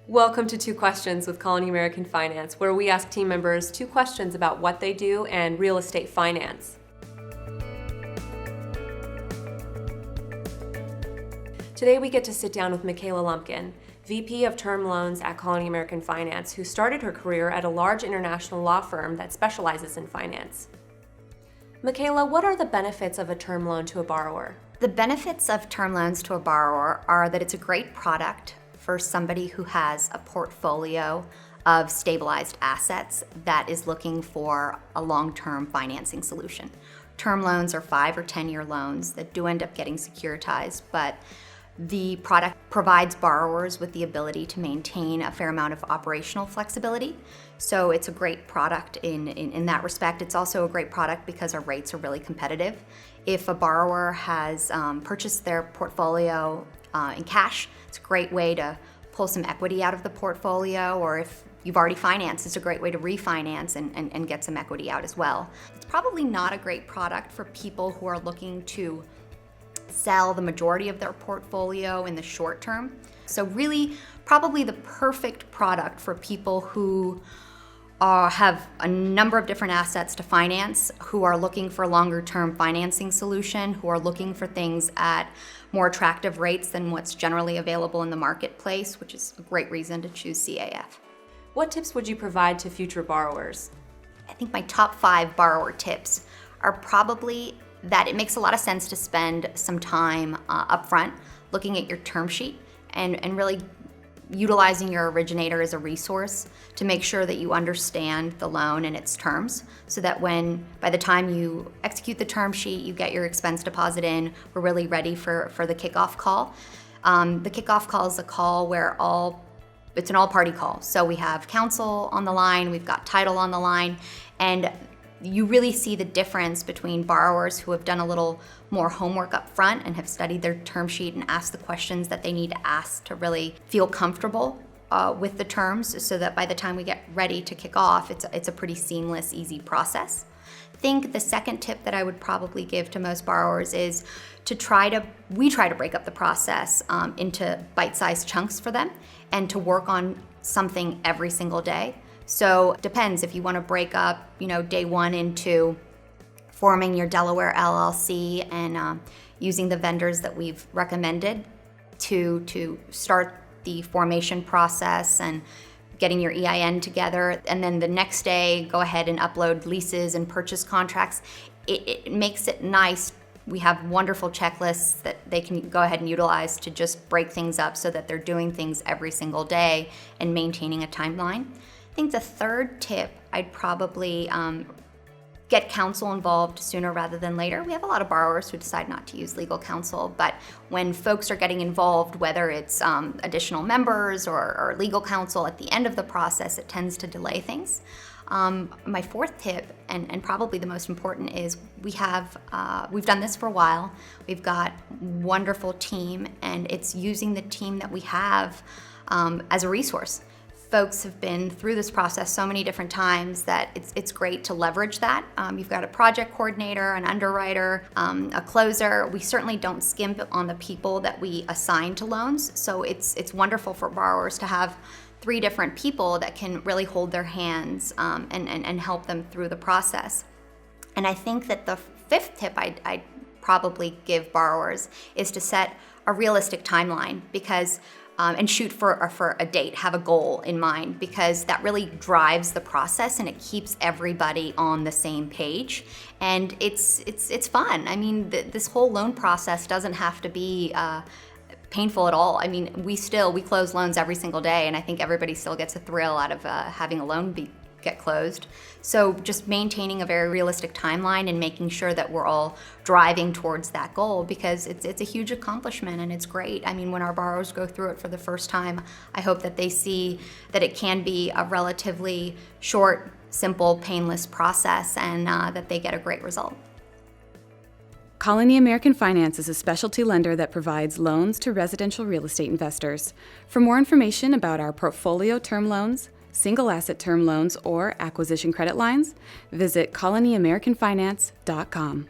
Welcome to Two Questions with Colony American Finance, where we ask team members 2 questions about what they do and real estate finance. Today we get to sit down with Micaela Lumpkin, VP of Term Loans at Colony American Finance, who started her career at a large international law firm that specializes in finance. Micaela, what are the benefits of a term loan to a borrower? The benefits of term loans to a borrower are that it's a great product for somebody who has a portfolio of stabilized assets that is looking for a long-term financing solution. Term loans are 5 or 10-year loans that do end up getting securitized, but the product provides borrowers with the ability to maintain a fair amount of operational flexibility. So it's a great product in that respect. It's also a great product because our rates are really competitive. If a borrower has purchased their portfolio in cash, it's a great way to pull some equity out of the portfolio, or if you've already financed, it's a great way to refinance and get some equity out as well. It's probably not a great product for people who are looking to sell the majority of their portfolio in the short term. So really, probably the perfect product for people who have a number of different assets to finance, who are looking for a longer term financing solution, who are looking for things at more attractive rates than what's generally available in the marketplace, which is a great reason to choose CAF. What tips would you provide to future borrowers? I think my top 5 borrower tips are probably that it makes a lot of sense to spend some time upfront looking at your term sheet and really utilizing your originator as a resource to make sure that you understand the loan and its terms, so that by the time you execute the term sheet, you get your expense deposit in, we're really ready for the kickoff call. The kickoff call is a call where it's an all-party call. So we have counsel on the line, we've got title on the line, and you really see the difference between borrowers who have done a little more homework up front and have studied their term sheet and asked the questions that they need to ask to really feel comfortable with the terms, so that by the time we get ready to kick off, it's a pretty seamless, easy process. I think the second tip that I would probably give to most borrowers is we try to break up the process into bite-sized chunks for them and to work on something every single day. So it depends if you want to break up, day 1 into forming your Delaware LLC and using the vendors that we've recommended to start the formation process and getting your EIN together. And then the next day, go ahead and upload leases and purchase contracts. It makes it nice. We have wonderful checklists that they can go ahead and utilize to just break things up so that they're doing things every single day and maintaining a timeline. I think the third tip, I'd probably get counsel involved sooner rather than later. We have a lot of borrowers who decide not to use legal counsel, but when folks are getting involved, whether it's additional members or legal counsel at the end of the process, it tends to delay things. My fourth tip, and probably the most important, is we've done this for a while. We've got a wonderful team, and it's using the team that we have as a resource. Folks have been through this process so many different times that it's great to leverage that. You've got a project coordinator, an underwriter, a closer. We certainly don't skimp on the people that we assign to loans, so it's wonderful for borrowers to have 3 different people that can really hold their hands and help them through the process. And I think that the 5th tip I'd probably give borrowers is to set a realistic timeline, because and shoot for a date, have a goal in mind, because that really drives the process and it keeps everybody on the same page. And it's fun. I mean, this whole loan process doesn't have to be painful at all. I mean, we close loans every single day, and I think everybody still gets a thrill out of having a loan get closed. So just maintaining a very realistic timeline and making sure that we're all driving towards that goal, because it's a huge accomplishment and it's great. I mean, when our borrowers go through it for the first time, I hope that they see that it can be a relatively short, simple, painless process, and that they get a great result. Colony American Finance is a specialty lender that provides loans to residential real estate investors. For more information about our portfolio term loans, single asset term loans, or acquisition credit lines, visit colonyamericanfinance.com.